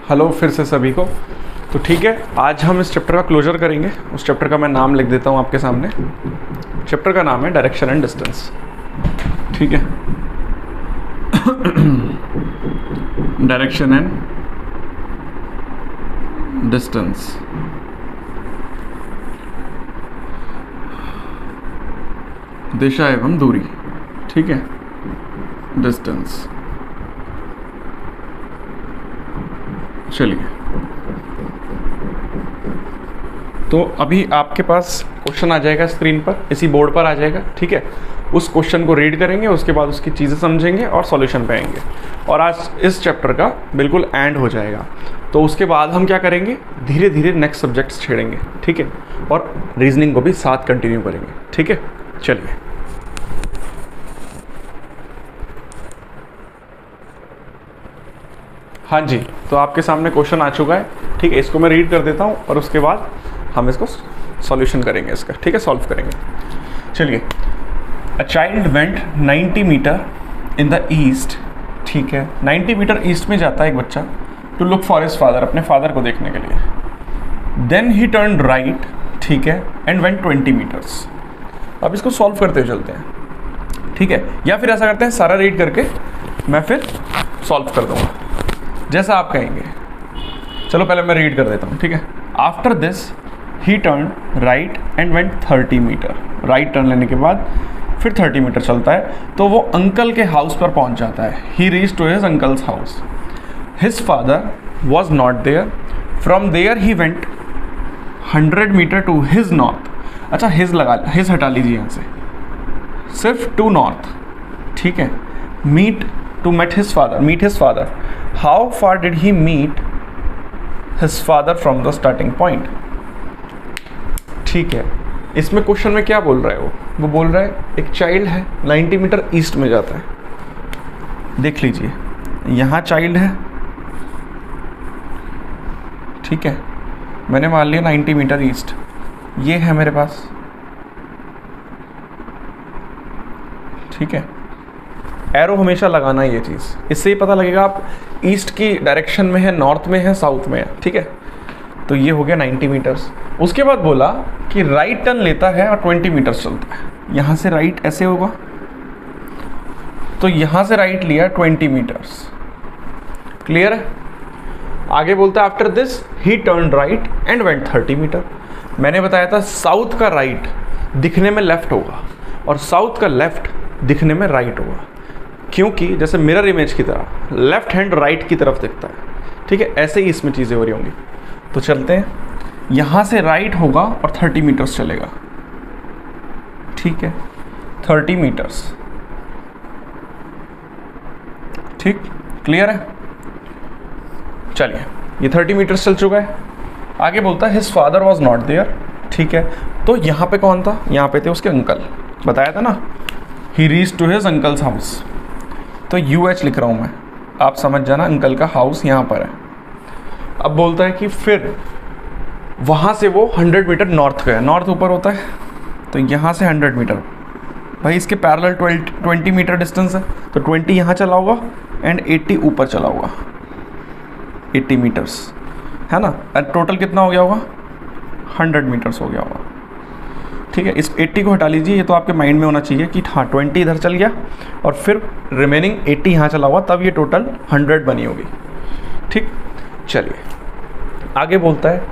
Hello फिर से सभी को। तो ठीक है, आज हम इस चैप्टर का क्लोजर करेंगे। उस चैप्टर का मैं नाम लिख देता हूँ आपके सामने। चैप्टर का नाम है डायरेक्शन एंड डिस्टेंस। ठीक है, डायरेक्शन एंड डिस्टेंस। दिशा एवं दूरी। ठीक है, डिस्टेंस। चलिए, तो अभी आपके पास क्वेश्चन आ जाएगा स्क्रीन पर, इसी बोर्ड पर आ जाएगा। ठीक है, उस क्वेश्चन को रीड करेंगे, उसके बाद उसकी चीज़ें समझेंगे और सॉल्यूशन पे आएंगे। और आज इस चैप्टर का बिल्कुल एंड हो जाएगा। तो उसके बाद हम क्या करेंगे, धीरे धीरे नेक्स्ट सब्जेक्ट्स छेड़ेंगे। ठीक है, और रीजनिंग को भी साथ कंटिन्यू करेंगे। ठीक है, चलिए। हाँ जी, तो आपके सामने क्वेश्चन आ चुका है। ठीक है, इसको मैं रीड कर देता हूँ और उसके बाद हम इसको सॉल्यूशन करेंगे इसका। ठीक है, सॉल्व करेंगे। चलिए, a child went 90 metre in the east. ठीक है, 90 मीटर ईस्ट में जाता है एक बच्चा, to look for his father, अपने फादर को देखने के लिए। Then he turn right. ठीक है, एंड वेंट 20 मीटर्स। अब इसको सॉल्व करते हुए चलते हैं। ठीक है, या फिर ऐसा करते हैं, सारा रीड करके मैं फिर सॉल्व कर दूंगा, जैसा आप कहेंगे। चलो पहले मैं रीड कर देता हूँ। ठीक है, after this he turn right and went 30 metre. Right turn लेने के बाद फिर 30 मीटर चलता है तो वो अंकल के हाउस पर पहुंच जाता है। He reach to his uncle's house. His father was not there. From there he went 100 metre to his north. अच्छा, हिज हटा लीजिए यहाँ से, सिर्फ टू नॉर्थ। ठीक है, meet his father. How far did he meet his father from the starting point? ठीक है, इसमें क्वेश्चन में क्या बोल रहा है वो बोल रहा है एक चाइल्ड है, 90 मीटर ईस्ट में जाता है। देख लीजिए, यहाँ चाइल्ड है। ठीक है, मैंने मान लिया 90 मीटर ईस्ट, ये है मेरे पास। ठीक है, एरो हमेशा लगाना है ये चीज़, इससे ही पता लगेगा आप ईस्ट की डायरेक्शन में है, नॉर्थ में है, साउथ में है। ठीक है, तो ये हो गया 90 मीटर्स। उसके बाद बोला कि राइट टर्न लेता है और 20 मीटर्स चलता है। यहाँ से राइट ऐसे होगा, तो यहाँ से राइट लिया 20 मीटर्स। क्लियर है? आगे बोलता है after this he turn right and went 30 metre. मैंने बताया था साउथ का राइट दिखने में लेफ्ट होगा और साउथ का लेफ्ट दिखने में राइट होगा, क्योंकि जैसे मिरर इमेज की तरह लेफ्ट हैंड राइट की तरफ दिखता है। ठीक है, ऐसे ही इसमें चीज़ें हो रही होंगी। तो चलते हैं, यहाँ से राइट होगा और 30 मीटर्स चलेगा। ठीक है, 30 मीटर्स। ठीक, क्लियर है? चलिए, ये 30 मीटर्स चल चुका है। आगे बोलता है his father was not there. ठीक है, तो यहाँ पे कौन था? यहाँ पे थे उसके अंकल, बताया था ना। He reach to his uncle's house, तो UH लिख रहा हूँ मैं, आप समझ जाना। अंकल का हाउस यहाँ पर है। अब बोलता है कि फिर वहाँ से वो 100 मीटर नॉर्थ गया। नॉर्थ ऊपर होता है, तो यहाँ से 100 मीटर, भाई इसके पैरेलल 20 मीटर डिस्टेंस है, तो 20 यहाँ चला होगा एंड 80 ऊपर चला होगा। 80 मीटर्स है ना, टोटल कितना हो गया होगा? 100 मीटर्स हो गया होगा। ठीक है, इस 80 को हटा लीजिए, ये तो आपके माइंड में होना चाहिए कि हाँ 20 इधर चल गया और फिर रिमेनिंग 80 यहाँ चला हुआ, तब ये टोटल 100 बनी होगी। ठीक, चलिए आगे बोलता है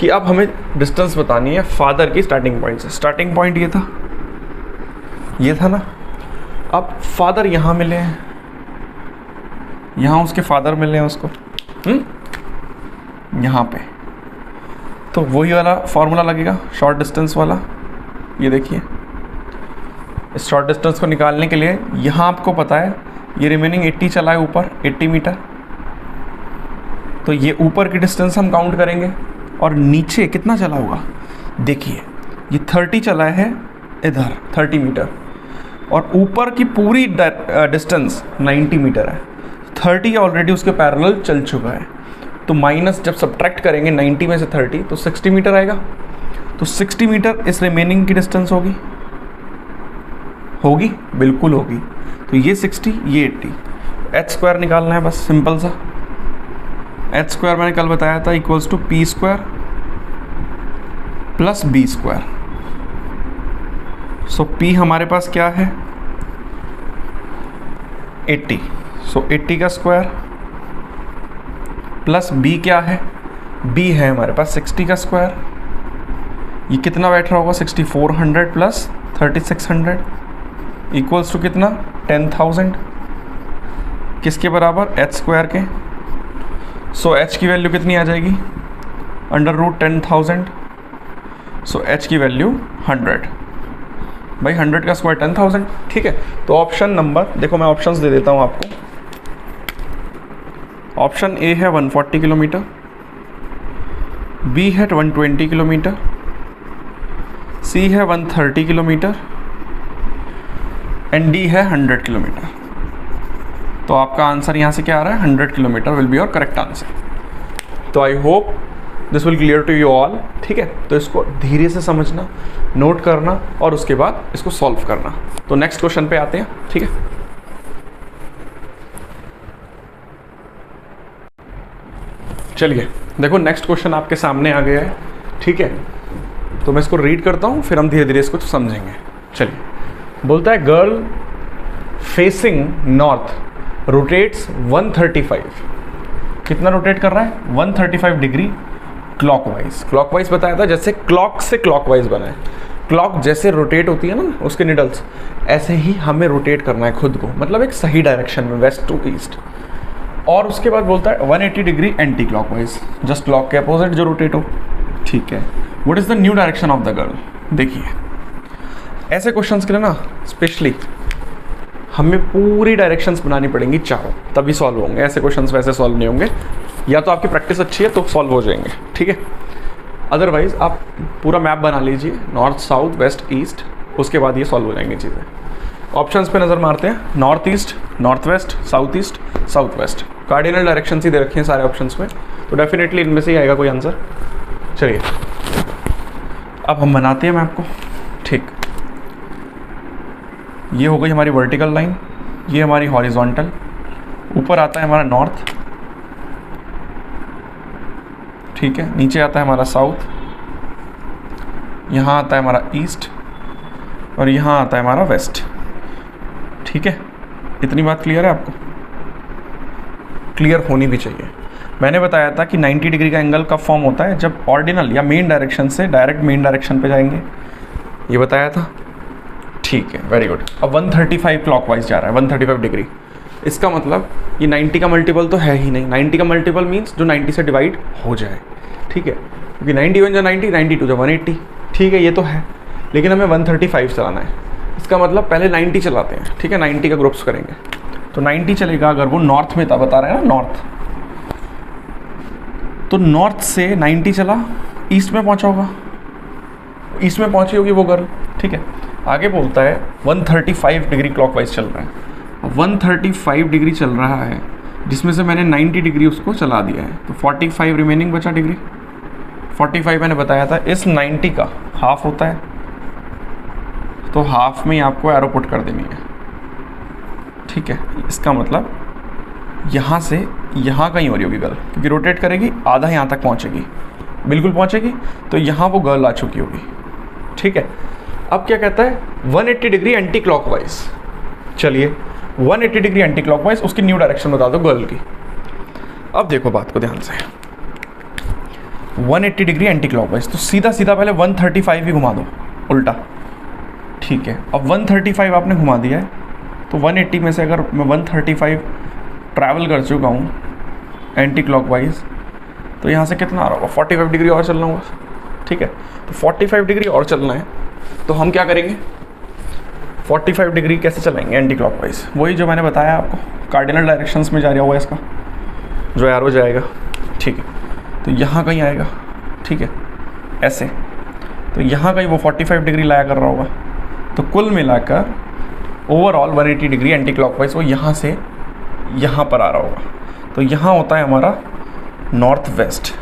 कि अब हमें डिस्टेंस बतानी है फादर की स्टार्टिंग पॉइंट से। स्टार्टिंग पॉइंट ये था ना। अब फादर यहाँ मिले हैं, यहाँ उसके फादर मिले हैं उसको, यहाँ पे, तो वही वाला फॉर्मूला लगेगा शॉर्ट डिस्टेंस वाला। ये देखिए, इस शॉर्ट डिस्टेंस को निकालने के लिए यहाँ आपको पता है ये रिमेनिंग 80 चला है ऊपर, 80 मीटर, तो ये ऊपर की डिस्टेंस हम काउंट करेंगे। और नीचे कितना चला होगा? देखिए, ये 30 चला है इधर, 30 मीटर, और ऊपर की पूरी डिस्टेंस 90 मीटर है। 30 ऑलरेडी उसके पैरेलल चल चुका है, तो माइनस जब सब्ट्रैक्ट करेंगे 90 में से 30, तो 60 मीटर आएगा। तो 60 मीटर इस रिमेनिंग की डिस्टेंस होगी, बिल्कुल होगी। तो ये 60, ये 80, h² निकालना है बस, सिंपल सा। एच स्क्वायर मैंने कल बताया था equals to P square plus B square. So P हमारे पास क्या है 80, सो 80 का स्क्वायर प्लस बी क्या है, बी है हमारे पास 60 का स्क्वायर। ये कितना बैठ रहा होगा 6400 प्लस 3600 इक्वल्स टू कितना 10,000, किसके बराबर एच स्क्वायर के। सो एच की वैल्यू कितनी आ जाएगी अंडर रूट 10,000, सो एच की वैल्यू 100। भाई 100 का स्क्वायर 10,000, ठीक है। तो ऑप्शन नंबर देखो, मैं ऑप्शंस दे देता हूँ आपको। ऑप्शन ए है 140 किलोमीटर, बी है 120 किलोमीटर, सी है 130 किलोमीटर एंड डी है 100 किलोमीटर। तो आपका आंसर यहाँ से क्या आ रहा है 100 kilometre will be your correct answer. तो I hope this will clear to you all, ठीक है। तो इसको धीरे से समझना, नोट करना और उसके बाद इसको सॉल्व करना। तो नेक्स्ट क्वेश्चन पे आते हैं, ठीक है। चलिए देखो नेक्स्ट क्वेश्चन आपके सामने आ गया है, ठीक है। तो मैं इसको रीड करता हूँ, फिर हम धीरे धीरे इसको समझेंगे। चलिए, बोलता है गर्ल फेसिंग नॉर्थ रोटेट्स 135। कितना रोटेट कर रहा है 135 डिग्री क्लॉकवाइज। क्लॉकवाइज बताया था, जैसे क्लॉक से क्लॉकवाइज बना है। क्लॉक जैसे रोटेट होती है ना उसके निडल्स, ऐसे ही हमें रोटेट करना है खुद को, मतलब एक सही डायरेक्शन में, वेस्ट टू ईस्ट। और उसके बाद बोलता है 180 degree anti clockwise, just clock के अपोजिट जो रोटेट हो, ठीक है। What is the new direction of the girl. देखिए ऐसे क्वेश्चंस के लिए ना स्पेशली हमें पूरी डायरेक्शंस बनानी पड़ेंगी चारों, तभी सॉल्व होंगे। ऐसे क्वेश्चंस वैसे सॉल्व नहीं होंगे, या तो आपकी प्रैक्टिस अच्छी है तो सॉल्व हो जाएंगे, ठीक है। अदरवाइज आप पूरा मैप बना लीजिए, नॉर्थ साउथ वेस्ट ईस्ट, उसके बाद ये सॉल्व हो जाएंगी चीज़ें। ऑप्शंस पे नज़र मारते हैं, north east, north west, south east, south west. Cardinal direction ही दे रखे हैं सारे ऑप्शंस में, तो डेफिनेटली इनमें से ही आएगा कोई आंसर। चलिए अब हम बनाते हैं मैप को, ठीक। ये हो गई हमारी वर्टिकल लाइन, ये हमारी हॉरिजॉन्टल, ऊपर आता है हमारा नॉर्थ, ठीक है। नीचे आता है हमारा साउथ, यहाँ आता है हमारा ईस्ट और यहाँ आता है हमारा वेस्ट, ठीक है। इतनी बात क्लियर है आपको? क्लियर होनी भी चाहिए। मैंने बताया था कि 90 डिग्री का एंगल कब फॉर्म होता है, जब ऑर्डिनल या मेन डायरेक्शन से डायरेक्ट मेन डायरेक्शन पे जाएंगे, ये बताया था, ठीक है। Very good. अब 135 क्लॉकवाइज जा रहा है, 135 डिग्री। इसका मतलब ये 90 का मल्टीपल तो है ही नहीं। 90 का मल्टीपल मीन्स जो 90 से डिवाइड हो जाए, ठीक है। क्योंकि 91 जो 90, 92 जो 180, ठीक है, ये तो है। लेकिन हमें 135 चलाना है, इसका मतलब पहले 90 चलाते हैं, ठीक है। 90 का ग्रुप्स करेंगे तो 90 चलेगा। अगर वो नॉर्थ में था, बता रहे हैं ना नॉर्थ, तो नॉर्थ से 90 चला, ईस्ट में पहुंचा होगा, ईस्ट में पहुंची होगी वो गर्ल, ठीक है। आगे बोलता है 135 डिग्री क्लॉकवाइज चल रहा है। 135 डिग्री चल रहा है, जिसमें से मैंने 90 डिग्री उसको चला दिया है, तो 45 रिमेनिंग बचा डिग्री। 45 मैंने बताया था इस 90 का हाफ होता है, तो हाफ में ही आपको एरो पुट कर देनी है, ठीक है। इसका मतलब यहाँ से यहाँ कहीं हो रही होगी गर्ल, क्योंकि रोटेट करेगी आधा यहाँ तक पहुँचेगी, बिल्कुल पहुँचेगी, तो यहाँ वो गर्ल आ चुकी होगी, ठीक है। अब क्या कहता है 180 डिग्री एंटी क्लॉकवाइज। चलिए 180 डिग्री एंटी क्लॉकवाइज, उसकी न्यू डायरेक्शन बता दो गर्ल की। अब देखो बात को ध्यान से, 180 डिग्री एंटी क्लॉकवाइज, तो सीधा सीधा पहले 135 ही घुमा दो उल्टा, ठीक है। अब 135 आपने घुमा दिया है, तो 180 में से अगर मैं 135 ट्रैवल कर चुका हूँ एंटी क्लॉकवाइज, तो यहाँ से कितना आ रहा होगा 45 डिग्री और चलना होगा, ठीक है। तो 45 डिग्री और चलना है, तो हम क्या करेंगे 45 डिग्री कैसे चलाएंगे एंटी क्लॉकवाइज, वही जो मैंने बताया आपको, कार्डिनल डायरेक्शंस में जा रहा होगा इसका जो एरो जाएगा, ठीक है। तो यहाँ कहीं आएगा, ठीक है, ऐसे, तो यहाँ कहीं वो 45 डिग्री लाया कर रहा होगा। तो कुल मिलाकर ओवरऑल 180 डिग्री एंटी क्लॉकवाइज वो यहाँ से यहाँ पर आ रहा होगा। तो यहाँ होता है हमारा नॉर्थ वेस्ट।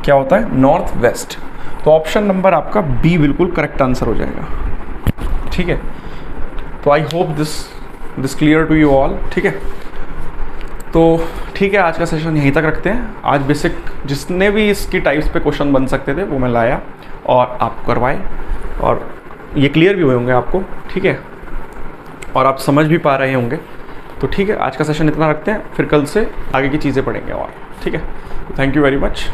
क्या होता है नॉर्थ वेस्ट। तो ऑप्शन नंबर आपका बी बिल्कुल करेक्ट आंसर हो जाएगा, ठीक है। तो I hope this clear to you all, ठीक है। तो ठीक है, आज का सेशन यहीं तक रखते हैं। आज बेसिक जितने भी इसकी टाइप्स पे क्वेश्चन बन सकते थे वो मैं लाया और आप करवाए, और ये क्लियर भी हुए होंगे आपको, ठीक है, और आप समझ भी पा रहे होंगे। तो ठीक है, आज का सेशन इतना रखते हैं, फिर कल से आगे की चीज़ें पढ़ेंगे और, ठीक है। Thank you very much.